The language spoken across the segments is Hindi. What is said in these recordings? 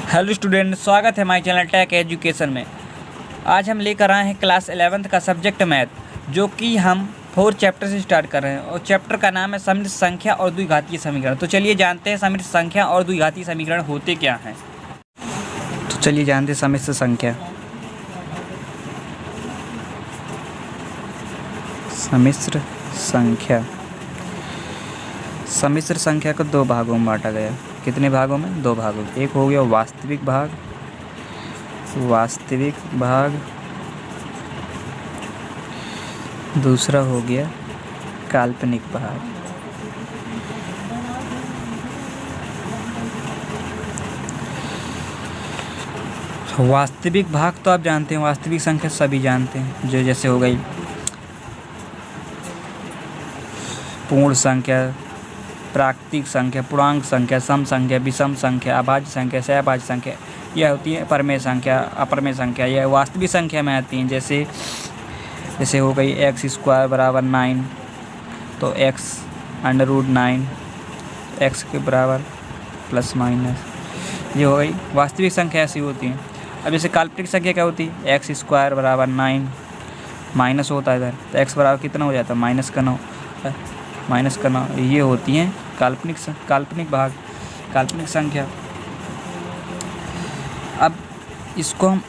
हेलो स्टूडेंट, स्वागत है हमारे चैनल टेक एजुकेशन में। आज हम लेकर आए हैं क्लास 11th का सब्जेक्ट मैथ, जो कि हम 4 चैप्टर से स्टार्ट कर रहे हैं और चैप्टर का नाम है समिश्र संख्या और द्विघातीय समीकरण। तो चलिए जानते हैं समिश्र संख्या और द्विघातीय समीकरण होते क्या हैं। तो चलिए जानते हैं समिश्र संख्या। समिश्र संख्या समिश्र संख्या को 2 भागों में बांटा गया। कितने भागों में? 2 भागों में। एक हो गया वास्तविक भाग, दूसरा हो गया काल्पनिक भाग। वास्तविक भाग तो आप जानते हैं, वास्तविक संख्या सभी जानते हैं, जो जैसे हो गई पूर्ण संख्या, प्राकृतिक संख्या, पूर्णांक संख्या, सम संख्या, विषम संख्या, अभाज्य संख्या, सहभाज्य संख्या, यह होती है परमेय संख्या, अपरमेय संख्या। यह वास्तविक संख्या में आती हैं। जैसे हो गई x² बराबर 9, तो x√9 x के बराबर प्लस माइनस, ये हो गई वास्तविक संख्या। ऐसी होती हैं। अब जैसे काल्पनिक संख्या क्या होती है? x² बराबर 9 माइनस होता है इधर, तो x बराबर कितना हो जाता है? -9। ये होती हैं काल्पनिक भाग, काल्पनिक संख्या। अब इसको हम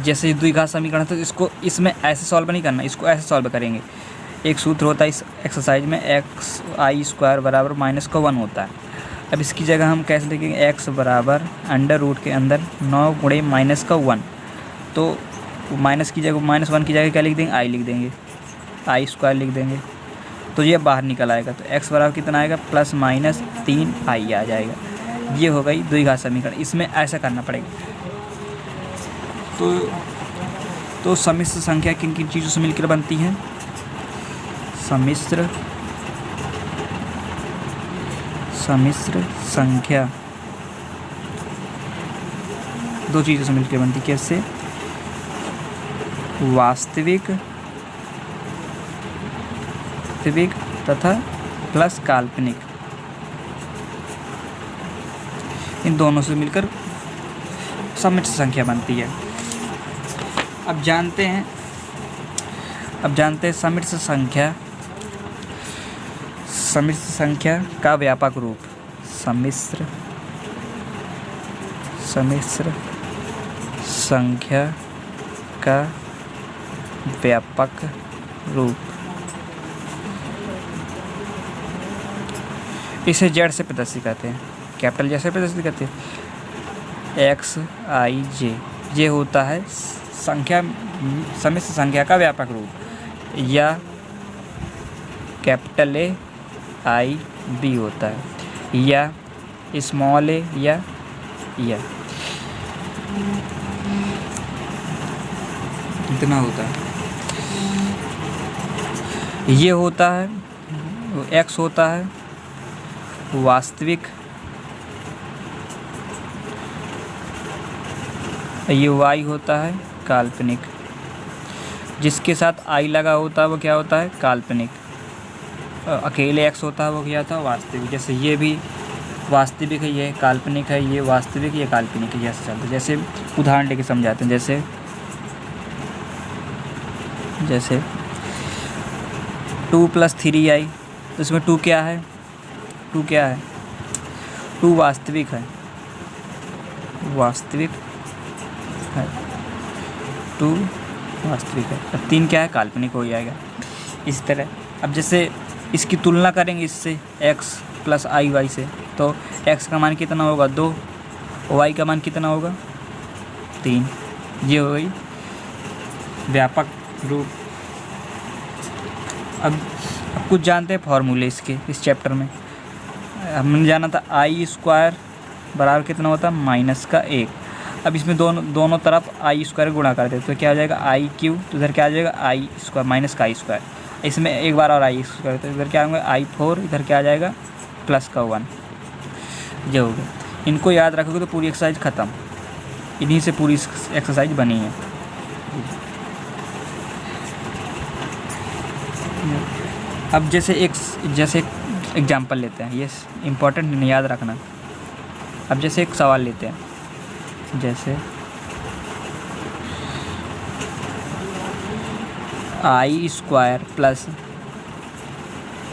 जैसे द्विघात समीकरण है, तो इसमें ऐसे सॉल्व नहीं करना, इसको ऐसे सॉल्व करेंगे। एक सूत्र होता है इस एक्सरसाइज में, xi² बराबर -1 होता है। अब इसकी जगह हम कैसे लिखेंगे? x बराबर अंडर रूट के अंदर 9 गुणे -1, तो माइनस की जगह -1 की जगह क्या लिख देंगे? i लिख देंगे, i² लिख देंगे, तो ये बाहर निकल आएगा। तो x बराबर कितना आएगा? +-3i आ जाएगा। ये हो गई द्विघात समीकरण। इसमें ऐसा करना पड़ेगा। तो समिश्र संख्या किन किन चीज़ों से मिलकर बनती है? समिश्र संख्या 2 चीज़ों से मिलकर बनती है। कैसे? वास्तविक तथा प्लस काल्पनिक, इन दोनों से मिलकर समिश्र संख्या बनती है। अब जानते हैं समिश्र संख्या का व्यापक रूप। समिश्र संख्या का व्यापक रूप, इसे जेड से प्रदर्शित करते हैं, कैपिटल जेड से प्रदर्शित करते हैं। xij, ये होता है समिश्र संख्या का व्यापक रूप, या कैपिटल AIB होता है, या स्मॉल a, या इतना होता है। ये होता है x होता है वास्तविक, ये y होता है काल्पनिक। जिसके साथ i लगा होता है वो क्या होता है? काल्पनिक। अकेले x होता है वो क्या था? वास्तविक। जैसे ये भी वास्तविक है, ये काल्पनिक है, ये वास्तविक, ये काल्पनिक है, जैसे चलता है। जैसे उदाहरण लेके समझाते हैं। जैसे 2 + 3i, तो इसमें 2 क्या है? 2 वास्तविक है, 2 वास्तविक है। अब 3 क्या है? काल्पनिक हो जाएगा। इस तरह अब जैसे इसकी तुलना करेंगे इससे, x + iy से, तो x का मान कितना होगा? 2, y का मान कितना होगा? 3। ये हो गई व्यापक रूप। अब कुछ जानते हैं फॉर्मूले इसके, इस चैप्टर में हमने जाना था i² बराबर कितना होता है? -1। अब इसमें दोनों तरफ i² गुणा कर देते तो क्या हो जाएगा? i³, तो इधर क्या आ जाएगा? i² माइनस का i²। इसमें एक बार और i², तो इधर क्या होगा? i4, इधर क्या आ जाएगा? +1। ये हो गया। इनको याद रखोगे तो पूरी एक्सरसाइज ख़त्म। इन्हीं से पूरी एक्सरसाइज बनी है। अब जैसे एक एग्जांपल लेते हैं, ये इम्पोर्टेंट याद रखना। अब जैसे एक सवाल लेते हैं, जैसे आई स्क्वायर प्लस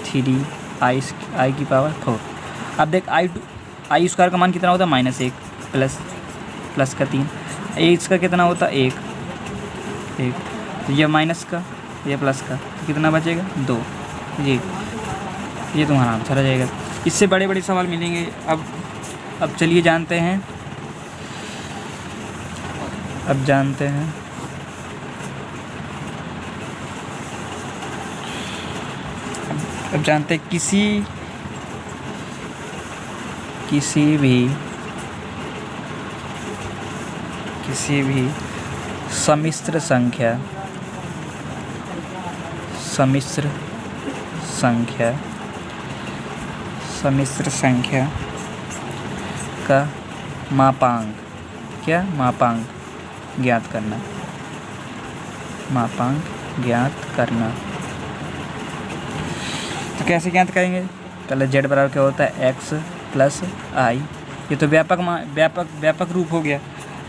3 की पावर 4। अब देख आई स्क्वायर का मान कितना होता है -1 प्लस का 3, इसका कितना होता है 1, तो ये माइनस का ये प्लस का, तो कितना बचेगा 2। ये तुम्हारा आंसर आ जाएगा। इससे बड़े बड़े सवाल मिलेंगे। अब चलिए जानते हैं, अब जानते हैं किसी भी सम्मिश्र संख्या का मापांक ज्ञात करना। तो कैसे ज्ञात करेंगे? पहले z बराबर क्या होता है x प्लस आई, ये तो व्यापक रूप हो गया।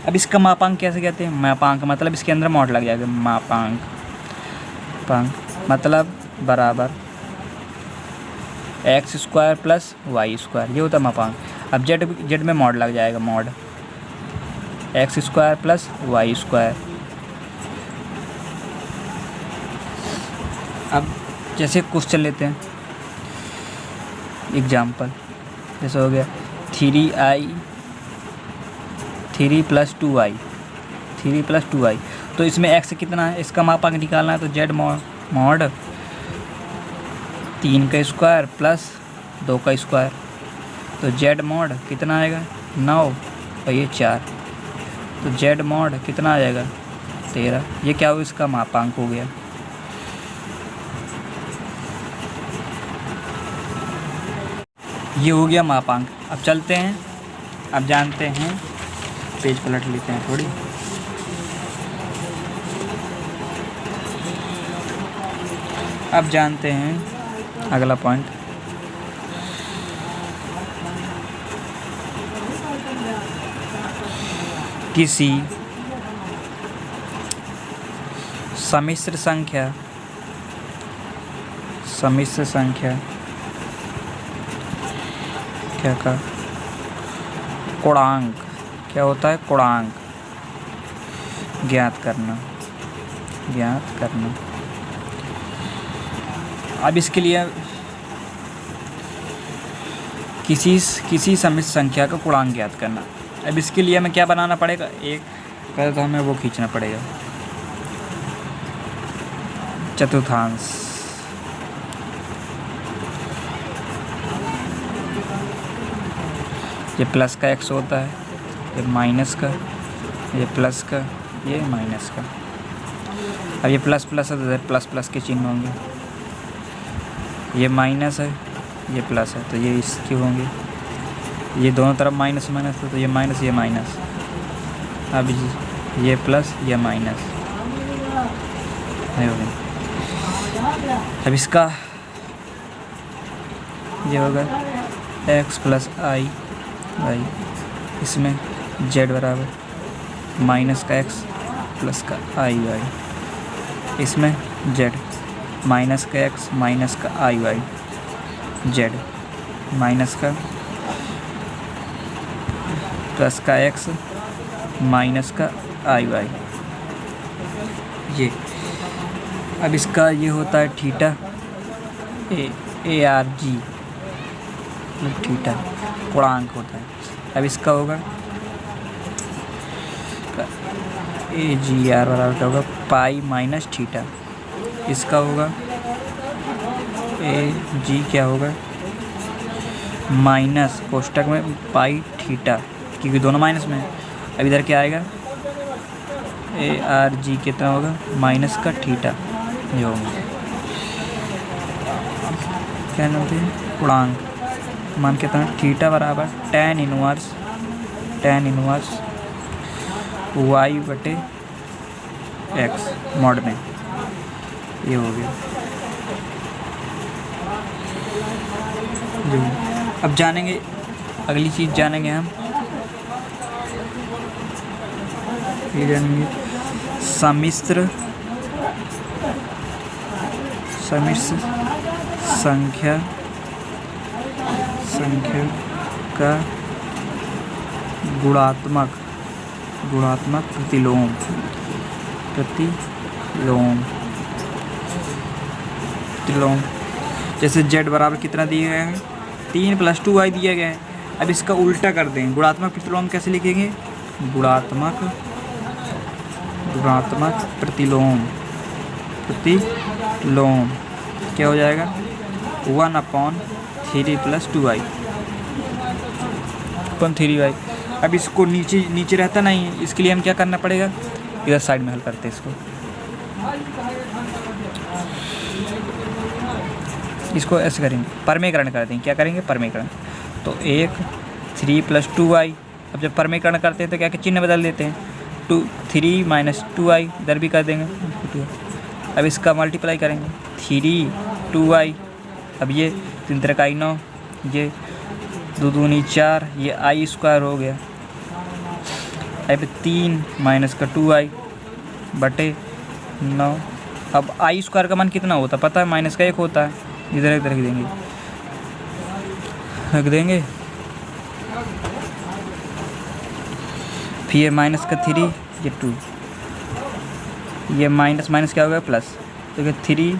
अब इसका मापांक कैसे कहते हैं? मापांक मतलब इसके अंदर मॉड लग जाएगा, मापांक मतलब बराबर x square plus y square, ये होता है मापांक। अब जेड में मॉड लग जाएगा, mod x square plus y square. अब जैसे क्वेश्चन लेते हैं, एग्जाम्पल जैसे हो गया 3 प्लस 2i, तो इसमें x कितना है, इसका मापांक निकालना है। तो जेड मॉड 3 का स्क्वायर प्लस 2 का स्क्वायर, तो जेड मॉड कितना आएगा 9 और ये 4, तो जेड मॉड कितना आ जाएगा 13। ये क्या हो, इसका मापांक हो गया। ये हो गया मापांक। अब चलते हैं, अब जानते हैं, पेज पलट लेते हैं थोड़ी। अब जानते हैं अगला पॉइंट, किसी सम्मिश्र संख्या क्या का गुणांक, क्या होता है गुणांक ज्ञात करना। अब इसके लिए किसी सम्मिश्र संख्या का गुणांक ज्ञात करना। अब इसके लिए हमें क्या बनाना पड़ेगा, एक पहले तो हमें वो खींचना पड़ेगा चतुर्थांश। ये प्लस का x होता है, ये माइनस का, ये प्लस का, ये माइनस का। अब ये प्लस प्लस है तो इधर प्लस प्लस के चिन्ह होंगे, ये माइनस है ये प्लस है तो ये इसके होंगे, ये दोनों तरफ माइनस माइनस है तो ये माइनस ये माइनस। अब ये प्लस ये माइनस हो गया। अब इसका ये होगा x प्लस आई, इसमें z बराबर माइनस का x प्लस का आई वाई, इसमें z माइनस का x माइनस का आई वाई, z माइनस का प्लस का x माइनस का आई वाई। ये अब इसका ये होता है theta, A R G theta गुणांक होता है। अब इसका होगा ए जी आर बराबर क्या होगा पाई माइनस थीटा। इसका होगा ए जी क्या होगा माइनस कोष्टक में पाई थीटा, क्योंकि दोनों माइनस में है। अब इधर क्या आएगा ए आर जी कितना होगा माइनस का थीटा, ये होगा क्या नाम थे गुणांक। मान कितना थीटा बराबर tan इनवर्स वाई बटे एक्स मॉड में, ये हो गया। अब जानेंगे अगली चीज़ जानेंगे हम ये जानेंगे सम्मिश्र संख्या का गुणात्मक प्रतिलोम जैसे z बराबर कितना दिया गया है 3 + 2y दिया गया है। अब इसका उल्टा कर दें, गुणात्मक प्रतिलोम कैसे लिखेंगे? गुणात्मक प्रतिलोम क्या हो जाएगा? 1/3 + 2y 3y। अब इसको नीचे रहता नहीं, इसके लिए हम क्या करना पड़ेगा? इधर साइड में हल करते हैं इसको ऐसे करेंगे, परमेकरण कर देंगे। क्या करेंगे? परमेकरण। तो 3 + 2y। अब जब परमेकरण करते हैं तो क्या चिन्ह बदल देते हैं, 3 - 2y इधर भी कर देंगे। अब इसका मल्टीप्लाई करेंगे 3 2y। अब ये 3 × 9, ये 2 दूनी 4, ये i² हो गया। अब 3 - 2y बटे 9। अब i² का मान कितना होता है पता है? -1 होता है। इधर एक रख देंगे फिर -3, ये 2, ये माइनस क्या हो गया? प्लस। तो 3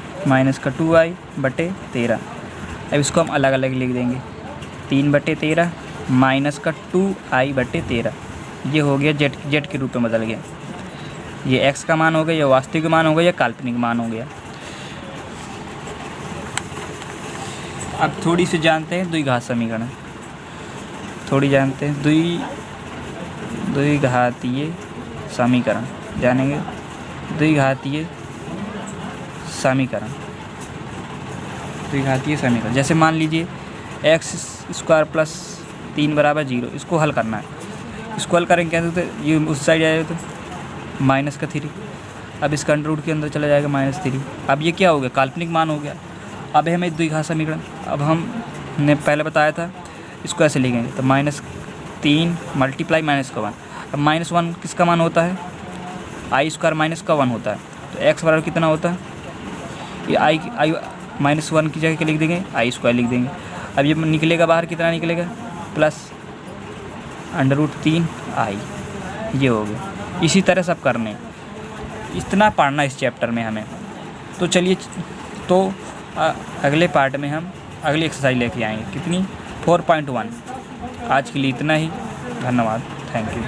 - 2y बटे 13। अब इसको हम अलग अलग लिख देंगे, 3/13 -2i बटे 13। ये हो गया जेड के रूप में बदल गया। ये x का मान हो गया, या वास्तविक मान हो गया, या काल्पनिक मान हो गया। अब थोड़ी सी जानते हैं द्विघात समीकरण, द्विघातीय समीकरण जानेंगे। द्विघातीय समीकरण जैसे मान लीजिए x² + 3 = 0, इसको हल करना है। इसको हल करेंगे कैसे? तो ये उस साइड आएगा तो -3। अब इसका अंडर रूट के अंदर चला जाएगा -3। अब ये क्या हो गया? काल्पनिक मान हो गया। अब हमें द्विघात समीकरण, अब हमने पहले बताया था इसको ऐसे लिखेंगे, तो -3 × -1। अब -1 किसका मान होता है? i² - 1 होता है। तो x बराबर कितना होता है? ये i -1 की जगह क्या लिख देंगे? i² लिख देंगे। अब ये निकलेगा बाहर, कितना निकलेगा? +√3i। ये हो गया। इसी तरह सब करने, इतना पढ़ना इस चैप्टर में हमें। तो चलिए, तो अगले पार्ट में हम अगली एक्सरसाइज लेके आएंगे। कितनी? 4.1। आज के लिए इतना ही। धन्यवाद। Thank you.